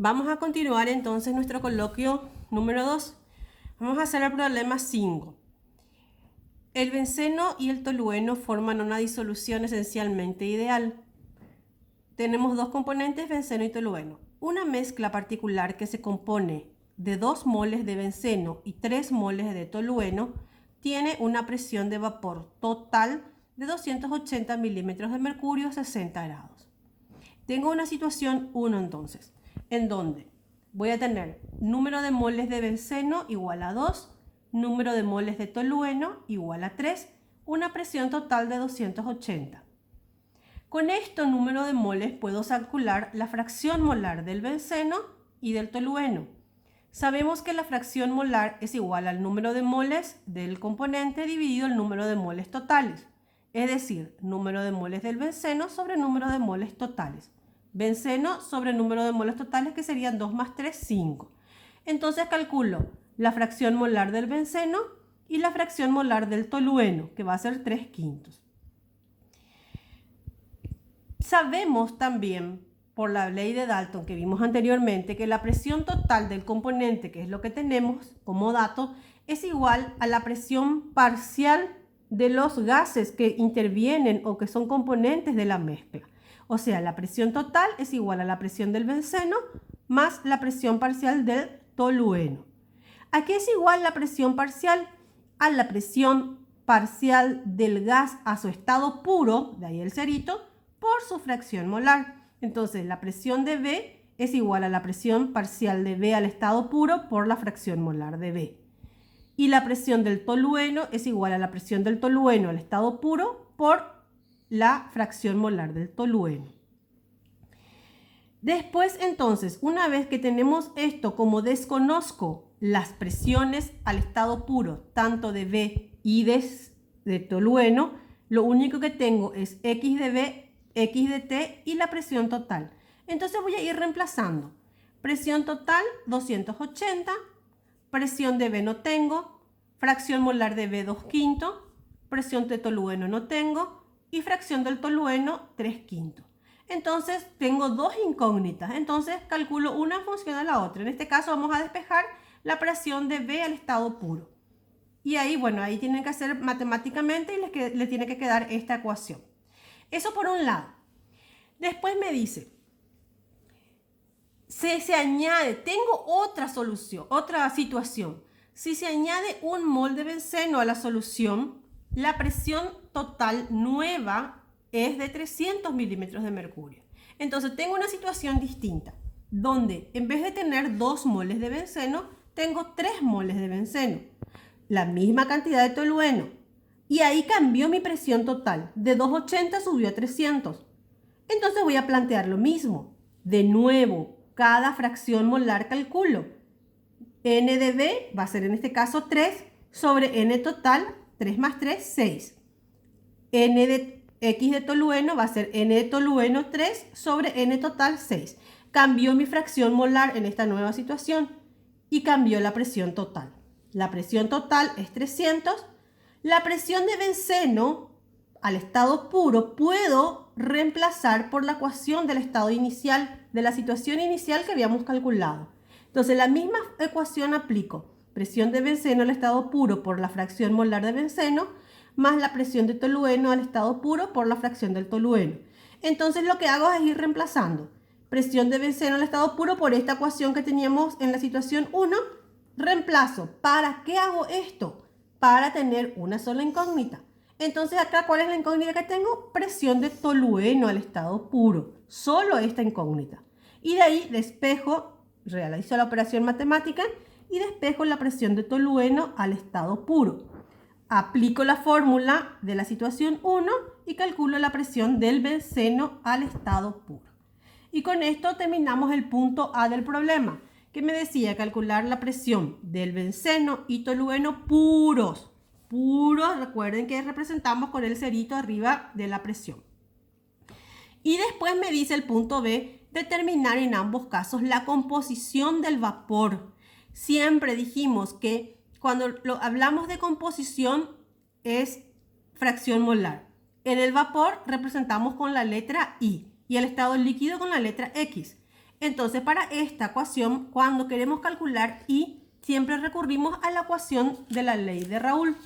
Vamos a continuar entonces nuestro coloquio número 2. Vamos a hacer el problema 5. El benceno y el tolueno forman una disolución esencialmente ideal. Tenemos dos componentes, benceno y tolueno. Una mezcla particular que se compone de 2 moles de benceno y 3 moles de tolueno tiene una presión de vapor total de 280 milímetros de mercurio a 60 grados. Tengo una situación 1 entonces, en donde voy a tener número de moles de benceno igual a 2, número de moles de tolueno igual a 3, una presión total de 280. Con este número de moles puedo calcular la fracción molar del benceno y del tolueno. Sabemos que la fracción molar es igual al número de moles del componente dividido el número de moles totales. Es decir, número de moles del benceno sobre número de moles totales. Benceno sobre número de moles totales, que serían 2 más 3, 5. Entonces calculo la fracción molar del benceno y la fracción molar del tolueno, que va a ser 3/5. Sabemos también, por la ley de Dalton que vimos anteriormente, que la presión total del componente, que es lo que tenemos como dato, es igual a la presión parcial de los gases que intervienen o que son componentes de la mezcla. O sea, la presión total es igual a la presión del benceno más la presión parcial del tolueno. ¿A qué es igual la presión parcial? A la presión parcial del gas a su estado puro, de ahí el cerito, por su fracción molar. Entonces, la presión de B es igual a la presión parcial de B al estado puro por la fracción molar de B. Y la presión del tolueno es igual a la presión del tolueno al estado puro por la fracción molar del tolueno. Después, entonces, una vez que tenemos esto, como desconozco las presiones al estado puro, tanto de B y de tolueno, lo único que tengo es X de B, X de T y la presión total. Entonces voy a ir reemplazando. Presión total, 280. Presión de B no tengo. Fracción molar de B, 2/5. Presión de tolueno no tengo. Y fracción del tolueno, 3/5. Entonces tengo dos incógnitas. Entonces calculo una en función de la otra. En este caso vamos a despejar la presión de B al estado puro. Y ahí, bueno, ahí tienen que hacer matemáticamente y les tiene que quedar esta ecuación. Eso por un lado. Después me dice, se añade, tengo otra solución, otra situación. Si se añade un mol de benceno a la solución, la presión total nueva es de 300 milímetros de mercurio. Entonces tengo una situación distinta, donde en vez de tener 2 moles de benceno, tengo 3 moles de benceno. La misma cantidad de tolueno. Y ahí cambió mi presión total. De 280 subió a 300. Entonces voy a plantear lo mismo. De nuevo, cada fracción molar calculo. N de B va a ser en este caso 3 sobre N total, 3 más 3, 6. N de X de tolueno va a ser N de tolueno 3 sobre N total 6. Cambió mi fracción molar en esta nueva situación y cambió la presión total. La presión total es 300. La presión de benceno al estado puro puedo reemplazar por la ecuación del estado inicial, de la situación inicial que habíamos calculado. Entonces, la misma ecuación aplico. Presión de benceno al estado puro por la fracción molar de benceno, más la presión de tolueno al estado puro por la fracción del tolueno. Entonces, lo que hago es ir reemplazando. Presión de benceno al estado puro por esta ecuación que teníamos en la situación 1. Reemplazo. ¿Para qué hago esto? Para tener una sola incógnita. Entonces acá, ¿cuál es la incógnita que tengo? Presión de tolueno al estado puro. Solo esta incógnita. Y de ahí despejo, realizo la operación matemática y despejo la presión de tolueno al estado puro. Aplico la fórmula de la situación 1 y calculo la presión del benceno al estado puro. Y con esto terminamos el punto A del problema, que me decía calcular la presión del benceno y tolueno puros. Puros, recuerden que representamos con el cerito arriba de la presión. Y después me dice el punto B, determinar en ambos casos la composición del vapor. Siempre dijimos que cuando hablamos de composición es fracción molar. En el vapor representamos con la letra I y el estado líquido con la letra X. Entonces, para esta ecuación, cuando queremos calcular I, siempre recurrimos a la ecuación de la ley de Raoult.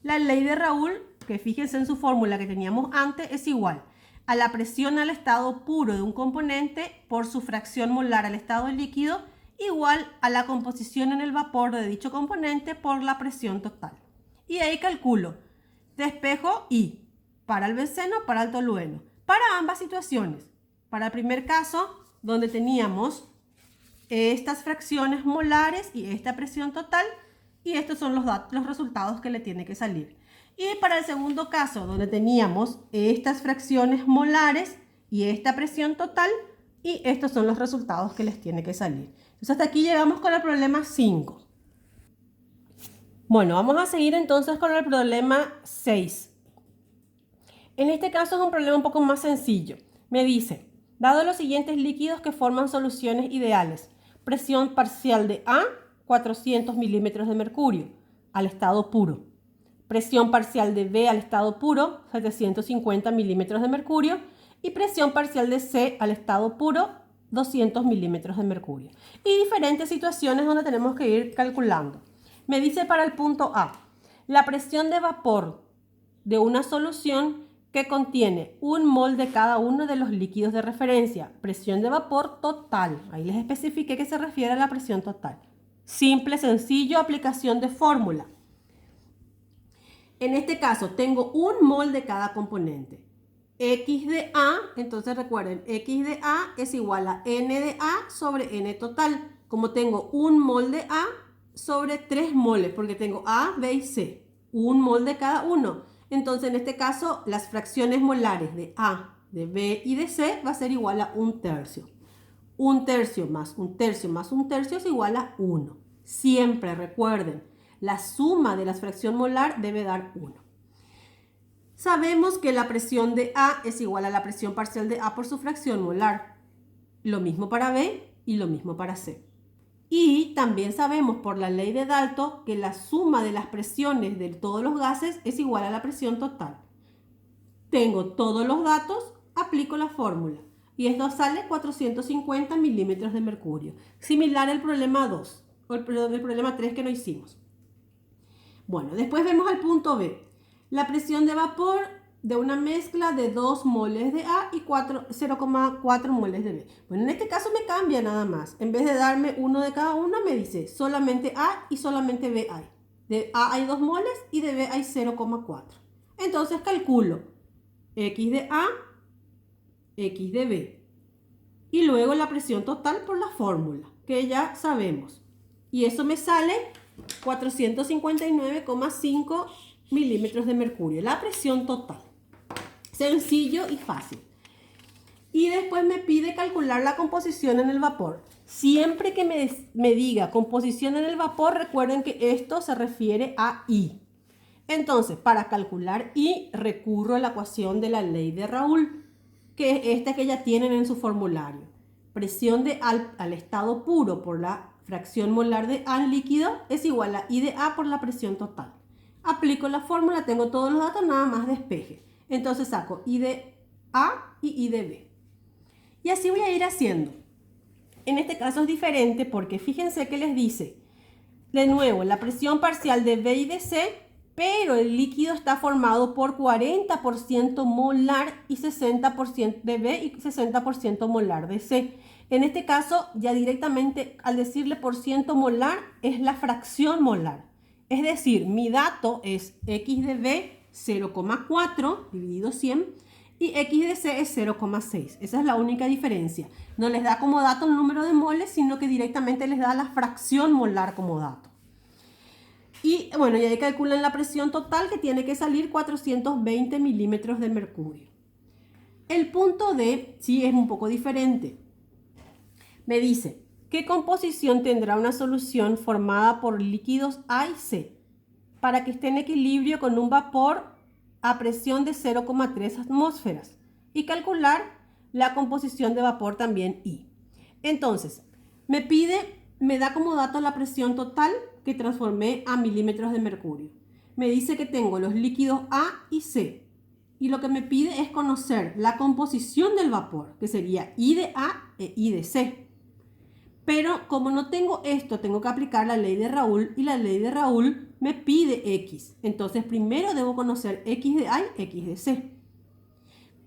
La ley de Raoult, que fíjense en su fórmula que teníamos antes, es igual a la presión al estado puro de un componente por su fracción molar al estado líquido, igual a la composición en el vapor de dicho componente por la presión total. Y ahí calculo, despejo I para el benceno, para el tolueno, para ambas situaciones. Para el primer caso, donde teníamos estas fracciones molares y esta presión total, y estos son los resultados que le tiene que salir. Y para el segundo caso, donde teníamos estas fracciones molares y esta presión total, y estos son los resultados que les tiene que salir. Entonces hasta aquí llegamos con el problema 5. Bueno, vamos a seguir entonces con el problema 6. En este caso es un problema un poco más sencillo. Me dice, dado los siguientes líquidos que forman soluciones ideales, presión parcial de A, 400 milímetros de mercurio, al estado puro. Presión parcial de B al estado puro, 750 milímetros de mercurio. Y presión parcial de C al estado puro, 200 milímetros de mercurio. Y diferentes situaciones donde tenemos que ir calculando. Me dice para el punto A, la presión de vapor de una solución que contiene 1 mol de cada uno de los líquidos de referencia. Presión de vapor total. Ahí les especifiqué que se refiere a la presión total. Simple, sencillo, aplicación de fórmula. En este caso tengo 1 mol de cada componente. X de A, entonces recuerden, X de A es igual a N de A sobre N total. Como tengo 1 mol de A sobre 3 moles, porque tengo A, B y C. 1 mol de cada uno. Entonces, en este caso, las fracciones molares de A, de B y de C va a ser igual a 1/3. 1/3 más 1/3 más 1/3 es igual a 1. Siempre recuerden, la suma de la fracción molar debe dar 1. Sabemos que la presión de A es igual a la presión parcial de A por su fracción molar. Lo mismo para B y lo mismo para C. Y también sabemos por la ley de Dalton que la suma de las presiones de todos los gases es igual a la presión total. Tengo todos los datos, aplico la fórmula. Y esto sale 450 milímetros de mercurio. Similar al problema 2, o el problema 3 que no hicimos. Bueno, después vemos el punto B. La presión de vapor de una mezcla de 2 moles de A y 0,4 moles de B. Bueno, en este caso me cambia nada más. En vez de darme uno de cada uno, me dice solamente A y solamente B hay. De A hay 2 moles y de B hay 0,4. Entonces calculo X de A, X de B. Y luego la presión total por la fórmula, que ya sabemos. Y eso me sale 459,5 milímetros de mercurio. La presión total. Sencillo y fácil. Y después me pide calcular la composición en el vapor. Siempre que me diga composición en el vapor, recuerden que esto se refiere a I. Entonces, para calcular I, recurro a la ecuación de la ley de Raoult, que es esta que ya tienen en su formulario. Presión de al estado puro por la fracción molar de A en líquido es igual a I de A por la presión total. Aplico la fórmula, tengo todos los datos, nada más despeje. Entonces saco I de A y I de B. Y así voy a ir haciendo. En este caso es diferente porque fíjense que les dice, de nuevo, la presión parcial de B y de C, pero el líquido está formado por 40% molar y 60% de B y 60% molar de C. En este caso, ya directamente al decirle por ciento molar es la fracción molar. Es decir, mi dato es X de B 0,4 dividido 100 y X de C es 0,6. Esa es la única diferencia. No les da como dato el número de moles, sino que directamente les da la fracción molar como dato. Y bueno, y ahí calculan la presión total que tiene que salir 420 milímetros de mercurio. El punto D sí es un poco diferente. Me dice, ¿qué composición tendrá una solución formada por líquidos A y C para que esté en equilibrio con un vapor a presión de 0,3 atmósferas? Y calcular la composición de vapor también I. Entonces, me da como dato la presión total que transformé a milímetros de mercurio. Me dice que tengo los líquidos A y C. Y lo que me pide es conocer la composición del vapor, que sería I de A e I de C. Pero como no tengo esto, tengo que aplicar la ley de Raoul y la ley de Raoul me pide X. Entonces primero debo conocer X de A y X de C.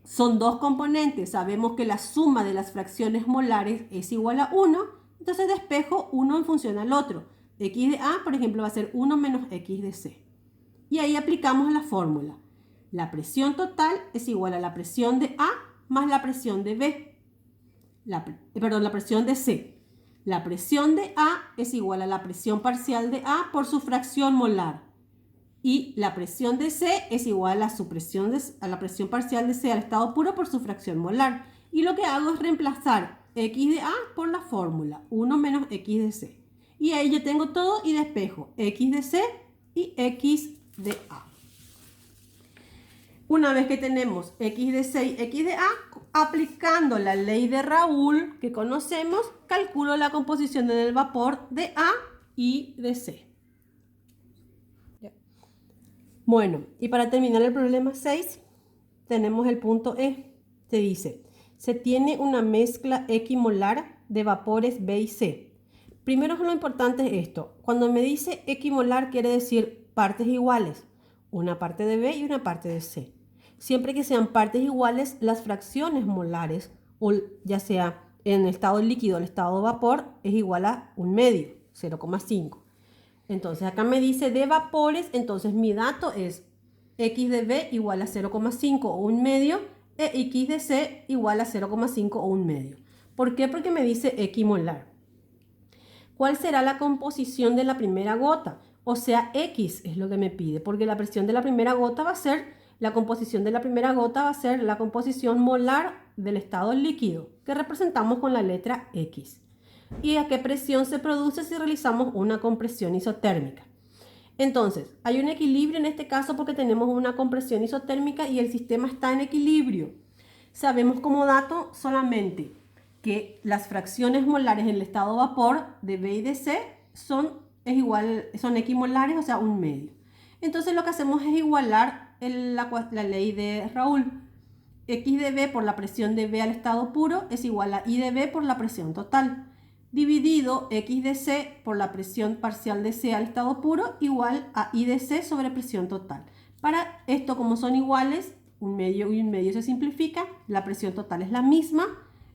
Son dos componentes. Sabemos que la suma de las fracciones molares es igual a 1. Entonces despejo uno en función al otro. X de A, por ejemplo, va a ser 1 menos X de C. Y ahí aplicamos la fórmula. La presión total es igual a la presión de A más la presión de B. La presión de C. La presión de A es igual a la presión parcial de A por su fracción molar. Y la presión de C es igual a la presión parcial de C al estado puro por su fracción molar. Y lo que hago es reemplazar X de A por la fórmula 1 menos X de C. Y ahí yo tengo todo y despejo X de C y X de A. Una vez que tenemos X de C y X de A, aplicando la ley de Raoul que conocemos, calculo la composición del vapor de A y de C. Bueno, y para terminar el problema 6, tenemos el punto E. Se dice, se tiene una mezcla equimolar de vapores B y C. Primero lo importante es esto. Cuando me dice equimolar quiere decir partes iguales. Una parte de B y una parte de C. Siempre que sean partes iguales, las fracciones molares, o ya sea en estado líquido o el estado vapor, es igual a 1/2, 0,5. Entonces acá me dice de vapores, entonces mi dato es X de B igual a 0,5 o 1/2 e X de C igual a 0,5 o 1/2. ¿Por qué? Porque me dice equimolar. ¿Cuál será la composición de la primera gota? O sea, X es lo que me pide, porque la presión de la primera gota va a ser, la composición de la primera gota va a ser la composición molar del estado líquido, que representamos con la letra X. ¿Y a qué presión se produce si realizamos una compresión isotérmica? Entonces, hay un equilibrio en este caso porque tenemos una compresión isotérmica y el sistema está en equilibrio. Sabemos como dato solamente que las fracciones molares en el estado vapor de B y de C son equimolares, o sea, 1/2. Entonces lo que hacemos es igualar la ley de Raoul. X de B por la presión de B al estado puro es igual a I de B por la presión total, dividido X de C por la presión parcial de C al estado puro igual a I de C sobre presión total. Para esto, como son iguales, 1/2 y 1/2 se simplifica, la presión total es la misma,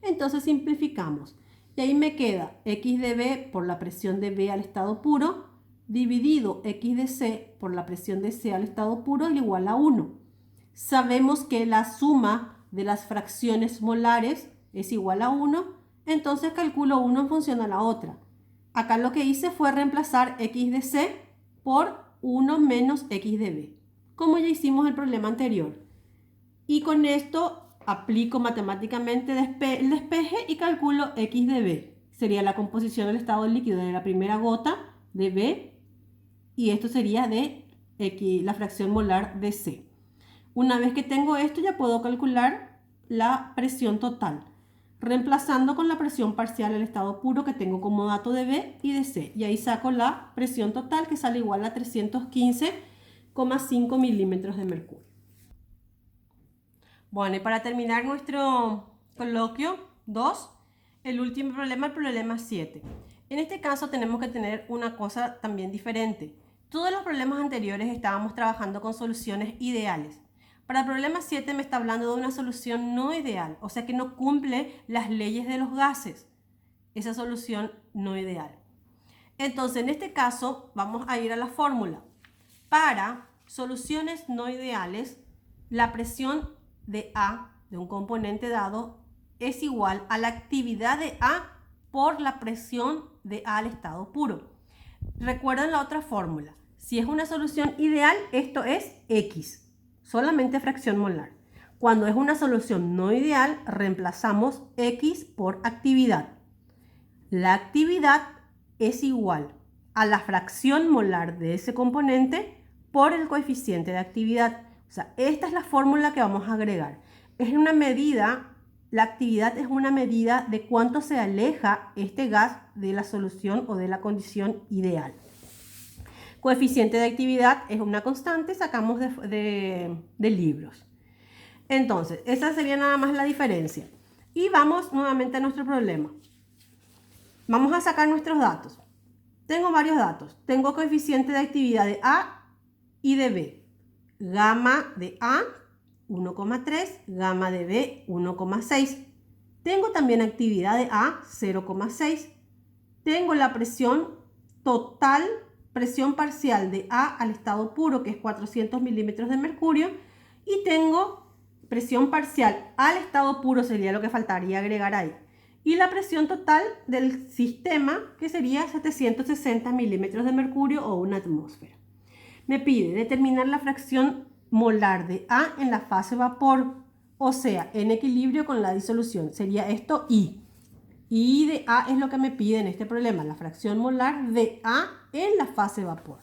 entonces simplificamos. Y ahí me queda X de B por la presión de B al estado puro, dividido X de C por la presión de C al estado puro es igual a 1. Sabemos que la suma de las fracciones molares es igual a 1, entonces calculo 1 en función a la otra. Acá lo que hice fue reemplazar X de C por 1 menos X de B, como ya hicimos en el problema anterior. Y con esto aplico matemáticamente el despeje y calculo X de B. Sería la composición del estado líquido de la primera gota de B y esto sería de X, la fracción molar de C. Una vez que tengo esto ya puedo calcular la presión total, reemplazando con la presión parcial al estado puro que tengo como dato de B y de C. Y ahí saco la presión total que sale igual a 315,5 milímetros de mercurio. Bueno, y para terminar nuestro coloquio 2, el último problema, el problema 7. En este caso tenemos que tener una cosa también diferente. Todos los problemas anteriores estábamos trabajando con soluciones ideales. Para el problema 7 me está hablando de una solución no ideal, o sea que no cumple las leyes de los gases. Esa solución no ideal. Entonces, en este caso, vamos a ir a la fórmula. Para soluciones no ideales, la presión de A, de un componente dado, es igual a la actividad de A por la presión de A al estado puro. Recuerden la otra fórmula. Si es una solución ideal, esto es X. Solamente fracción molar. Cuando es una solución no ideal, reemplazamos X por actividad. La actividad es igual a la fracción molar de ese componente por el coeficiente de actividad. O sea, esta es la fórmula que vamos a agregar. Es una medida, la actividad es una medida de cuánto se aleja este gas de la solución o de la condición ideal. Coeficiente de actividad es una constante, sacamos de libros. Entonces, esa sería nada más la diferencia. Y vamos nuevamente a nuestro problema. Vamos a sacar nuestros datos. Tengo varios datos. Tengo coeficiente de actividad de A y de B. Gamma de A, 1,3. Gamma de B, 1,6. Tengo también actividad de A, 0,6. Tengo la presión total, presión parcial de A al estado puro, que es 400 milímetros de mercurio. Y tengo presión parcial al estado puro, sería lo que faltaría agregar ahí. Y la presión total del sistema, que sería 760 milímetros de mercurio o una atmósfera. Me pide determinar la fracción molar de A en la fase vapor, o sea, en equilibrio con la disolución. Sería esto I. I de A es lo que me pide en este problema, la fracción molar de A en la fase vapor.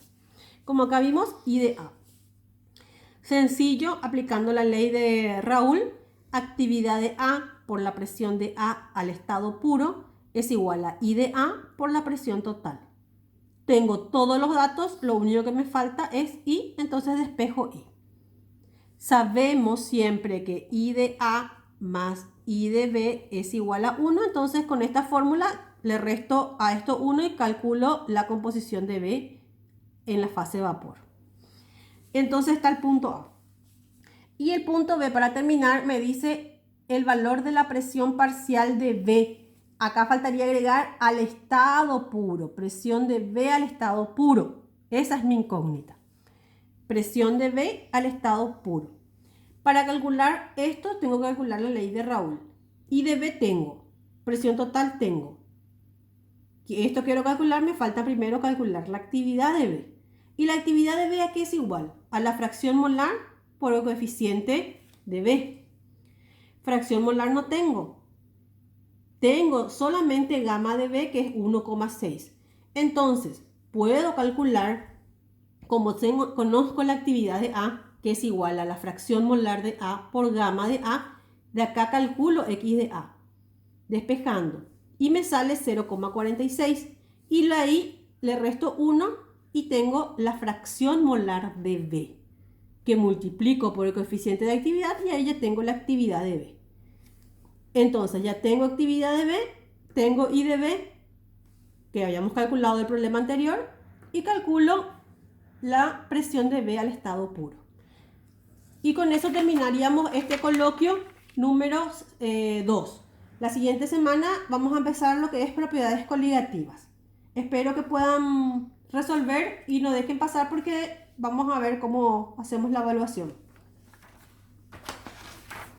Como acá vimos, I de A. Sencillo, aplicando la ley de Raoul, actividad de A por la presión de A al estado puro es igual a I de A por la presión total. Tengo todos los datos, lo único que me falta es I, entonces despejo I. Sabemos siempre que I de A más I de B es igual a 1, entonces con esta fórmula le resto a esto 1 y calculo la composición de B en la fase vapor. Entonces está el punto A. Y el punto B, para terminar, me dice el valor de la presión parcial de B. Acá faltaría agregar al estado puro, presión de B al estado puro. Esa es mi incógnita. Presión de B al estado puro. Para calcular esto, tengo que calcular la ley de Raoul. I de B tengo, presión total tengo. Esto quiero calcular, me falta primero calcular la actividad de B. Y la actividad de B aquí es igual a la fracción molar por el coeficiente de B. Fracción molar no tengo. Tengo solamente gamma de B, que es 1,6. Entonces, puedo calcular, como conozco la actividad de A, que es igual a la fracción molar de A por gamma de A, de acá calculo X de A, despejando. Y me sale 0,46. Y ahí le resto 1 y tengo la fracción molar de B, que multiplico por el coeficiente de actividad y ahí ya tengo la actividad de B. Entonces ya tengo actividad de B, tengo I de B, que habíamos calculado del problema anterior, y calculo la presión de B al estado puro. Y con eso terminaríamos este coloquio número 2. La siguiente semana vamos a empezar lo que es propiedades coligativas. Espero que puedan resolver y no dejen pasar porque vamos a ver cómo hacemos la evaluación.